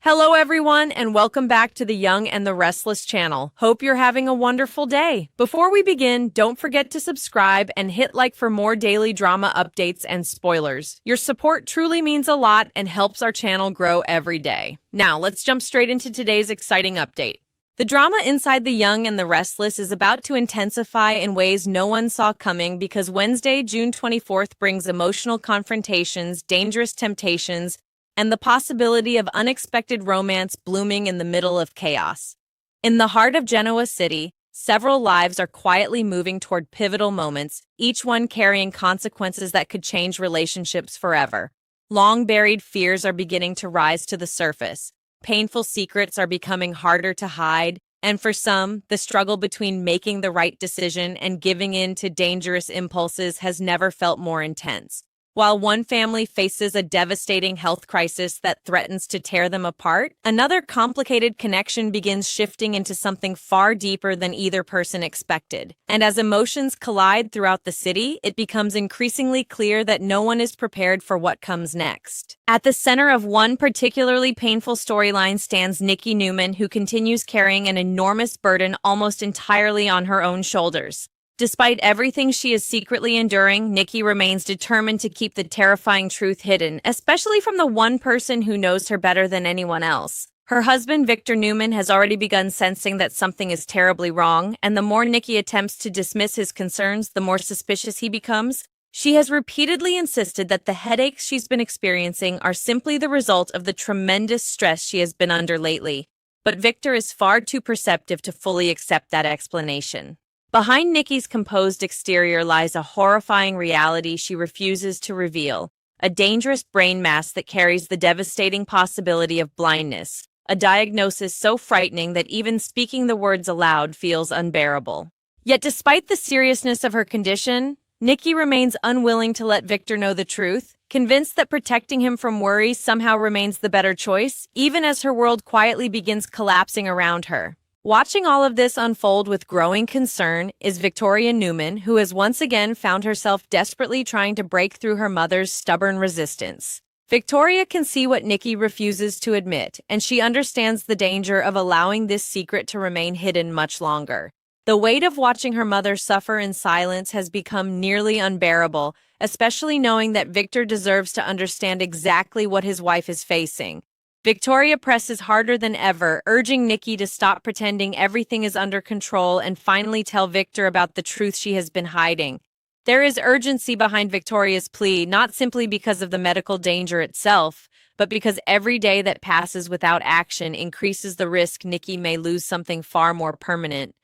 Hello, everyone, and welcome back to the Young and the Restless channel. Hope you're having a wonderful day. Before we begin, don't forget to subscribe and hit like for more daily drama updates and spoilers. Your support truly means a lot and helps our channel grow every day. Now, let's jump straight into today's exciting update. The drama inside the Young and the Restless is about to intensify in ways no one saw coming because Wednesday, June 24th brings emotional confrontations, dangerous temptations, and the possibility of unexpected romance blooming in the middle of chaos. In the heart of Genoa City, several lives are quietly moving toward pivotal moments, each one carrying consequences that could change relationships forever. Long-buried fears are beginning to rise to the surface. Painful secrets are becoming harder to hide, and for some, the struggle between making the right decision and giving in to dangerous impulses has never felt more intense. While one family faces a devastating health crisis that threatens to tear them apart, another complicated connection begins shifting into something far deeper than either person expected. And as emotions collide throughout the city, it becomes increasingly clear that no one is prepared for what comes next. At the center of one particularly painful storyline stands Nikki Newman, who continues carrying an enormous burden almost entirely on her own shoulders. Despite everything she is secretly enduring, Nikki remains determined to keep the terrifying truth hidden, especially from the one person who knows her better than anyone else. Her husband, Victor Newman, has already begun sensing that something is terribly wrong, and the more Nikki attempts to dismiss his concerns, the more suspicious he becomes. She has repeatedly insisted that the headaches she's been experiencing are simply the result of the tremendous stress she has been under lately. But Victor is far too perceptive to fully accept that explanation. Behind Nikki's composed exterior lies a horrifying reality she refuses to reveal, a dangerous brain mass that carries the devastating possibility of blindness, a diagnosis so frightening that even speaking the words aloud feels unbearable. Yet despite the seriousness of her condition, Nikki remains unwilling to let Victor know the truth, convinced that protecting him from worry somehow remains the better choice, even as her world quietly begins collapsing around her. Watching all of this unfold with growing concern is Victoria Newman, who has once again found herself desperately trying to break through her mother's stubborn resistance. Victoria can see what Nikki refuses to admit, and she understands the danger of allowing this secret to remain hidden much longer. The weight of watching her mother suffer in silence has become nearly unbearable, especially knowing that Victor deserves to understand exactly what his wife is facing. Victoria presses harder than ever, urging Nikki to stop pretending everything is under control and finally tell Victor about the truth she has been hiding. There is urgency behind Victoria's plea, not simply because of the medical danger itself, but because every day that passes without action increases the risk Nikki may lose something far more permanent.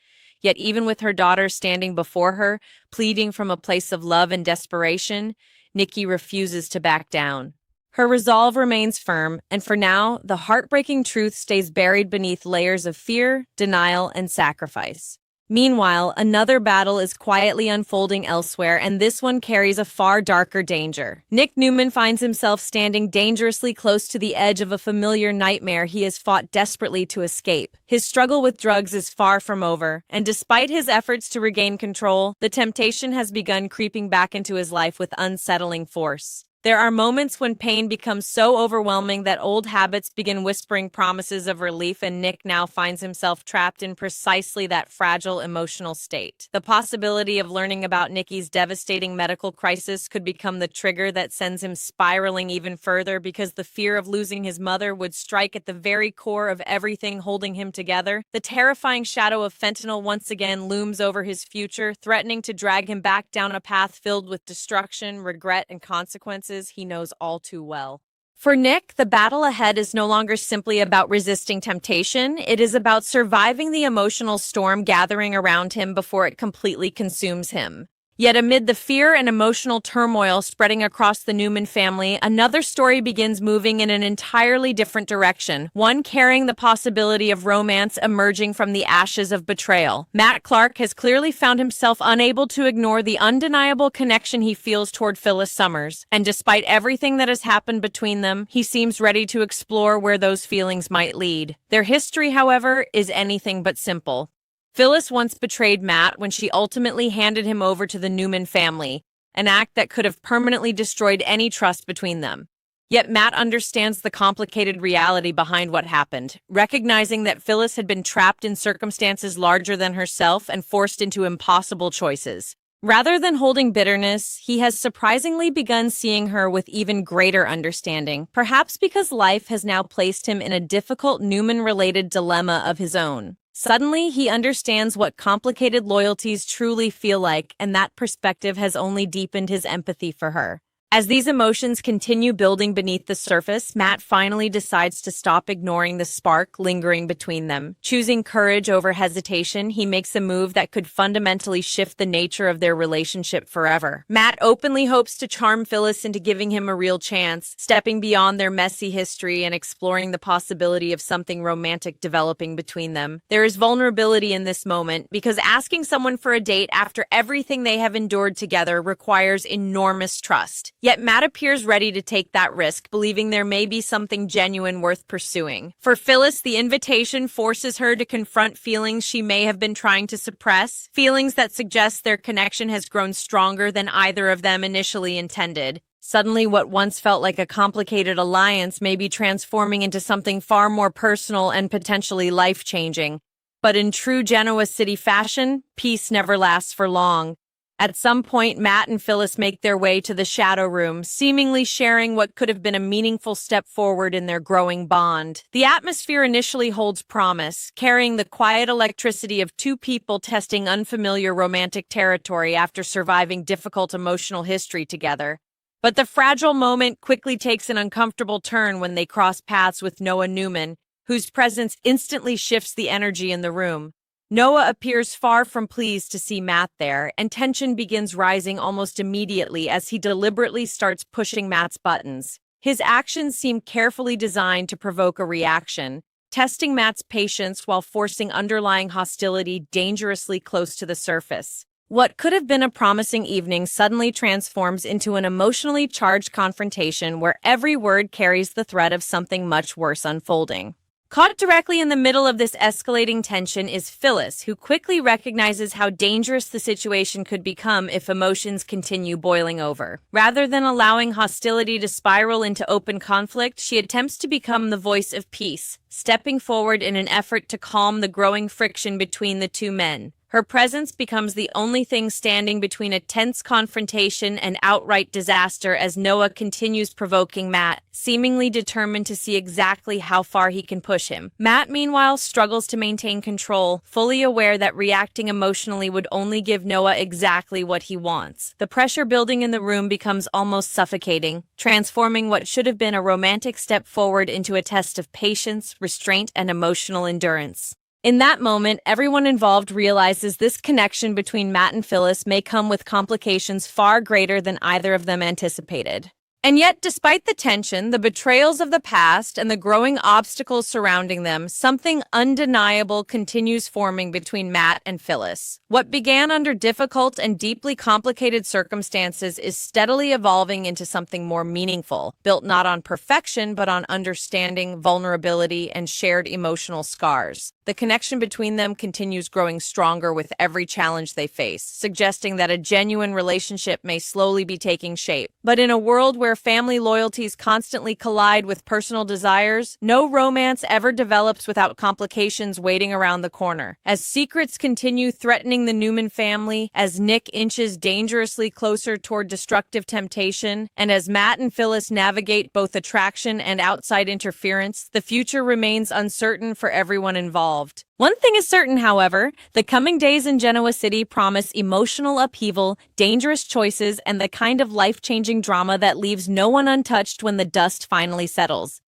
Yet even with her daughter standing before her, pleading from a place of love and desperation, Nikki refuses to back down. Her resolve remains firm, and for now, the heartbreaking truth stays buried beneath layers of fear, denial, and sacrifice. Meanwhile, another battle is quietly unfolding elsewhere, and this one carries a far darker danger. Nick Newman finds himself standing dangerously close to the edge of a familiar nightmare he has fought desperately to escape. His struggle with drugs is far from over, and despite his efforts to regain control, the temptation has begun creeping back into his life with unsettling force. There are moments when pain becomes so overwhelming that old habits begin whispering promises of relief, and Nick now finds himself trapped in precisely that fragile emotional state. The possibility of learning about Nikki's devastating medical crisis could become the trigger that sends him spiraling even further because the fear of losing his mother would strike at the very core of everything holding him together. The terrifying shadow of fentanyl once again looms over his future, threatening to drag him back down a path filled with destruction, regret, and consequences he knows all too well. For Nick, the battle ahead is no longer simply about resisting temptation. It is about surviving the emotional storm gathering around him before it completely consumes him. Yet amid the fear and emotional turmoil spreading across the Newman family, another story begins moving in an entirely different direction, one carrying the possibility of romance emerging from the ashes of betrayal. Matt Clark has clearly found himself unable to ignore the undeniable connection he feels toward Phyllis Summers, and despite everything that has happened between them, he seems ready to explore where those feelings might lead. Their history, however, is anything but simple. Phyllis once betrayed Matt when she ultimately handed him over to the Newman family, an act that could have permanently destroyed any trust between them. Yet Matt understands the complicated reality behind what happened, recognizing that Phyllis had been trapped in circumstances larger than herself and forced into impossible choices. Rather than holding bitterness, he has surprisingly begun seeing her with even greater understanding, perhaps because life has now placed him in a difficult Newman-related dilemma of his own. Suddenly, he understands what complicated loyalties truly feel like, and that perspective has only deepened his empathy for her. As these emotions continue building beneath the surface, Matt finally decides to stop ignoring the spark lingering between them. Choosing courage over hesitation, he makes a move that could fundamentally shift the nature of their relationship forever. Matt openly hopes to charm Phyllis into giving him a real chance, stepping beyond their messy history and exploring the possibility of something romantic developing between them. There is vulnerability in this moment because asking someone for a date after everything they have endured together requires enormous trust. Yet Matt appears ready to take that risk, believing there may be something genuine worth pursuing. For Phyllis, the invitation forces her to confront feelings she may have been trying to suppress, feelings that suggest their connection has grown stronger than either of them initially intended. Suddenly, what once felt like a complicated alliance may be transforming into something far more personal and potentially life-changing. But in true Genoa City fashion, peace never lasts for long. At some point, Matt and Phyllis make their way to the shadow room, seemingly sharing what could have been a meaningful step forward in their growing bond. The atmosphere initially holds promise, carrying the quiet electricity of two people testing unfamiliar romantic territory after surviving difficult emotional history together. But the fragile moment quickly takes an uncomfortable turn when they cross paths with Noah Newman, whose presence instantly shifts the energy in the room. Noah appears far from pleased to see Matt there, and tension begins rising almost immediately as he deliberately starts pushing Matt's buttons. His actions seem carefully designed to provoke a reaction, testing Matt's patience while forcing underlying hostility dangerously close to the surface. What could have been a promising evening suddenly transforms into an emotionally charged confrontation where every word carries the threat of something much worse unfolding. Caught directly in the middle of this escalating tension is Phyllis, who quickly recognizes how dangerous the situation could become if emotions continue boiling over. Rather than allowing hostility to spiral into open conflict, she attempts to become the voice of peace, stepping forward in an effort to calm the growing friction between the two men. Her presence becomes the only thing standing between a tense confrontation and outright disaster as Noah continues provoking Matt, seemingly determined to see exactly how far he can push him. Matt, meanwhile, struggles to maintain control, fully aware that reacting emotionally would only give Noah exactly what he wants. The pressure building in the room becomes almost suffocating, transforming what should have been a romantic step forward into a test of patience, restraint, and emotional endurance. In that moment, everyone involved realizes this connection between Matt and Phyllis may come with complications far greater than either of them anticipated. And yet, despite the tension, the betrayals of the past, and the growing obstacles surrounding them, something undeniable continues forming between Matt and Phyllis. What began under difficult and deeply complicated circumstances is steadily evolving into something more meaningful, built not on perfection, but on understanding, vulnerability, and shared emotional scars. The connection between them continues growing stronger with every challenge they face, suggesting that a genuine relationship may slowly be taking shape. But in a world where family loyalties constantly collide with personal desires, no romance ever develops without complications waiting around the corner. As secrets continue threatening the Newman family, as Nick inches dangerously closer toward destructive temptation, and as Matt and Phyllis navigate both attraction and outside interference, the future remains uncertain for everyone involved. One thing is certain, however, the coming days in Genoa City promise emotional upheaval, dangerous choices, and the kind of life-changing drama that leaves no one untouched when the dust finally settles.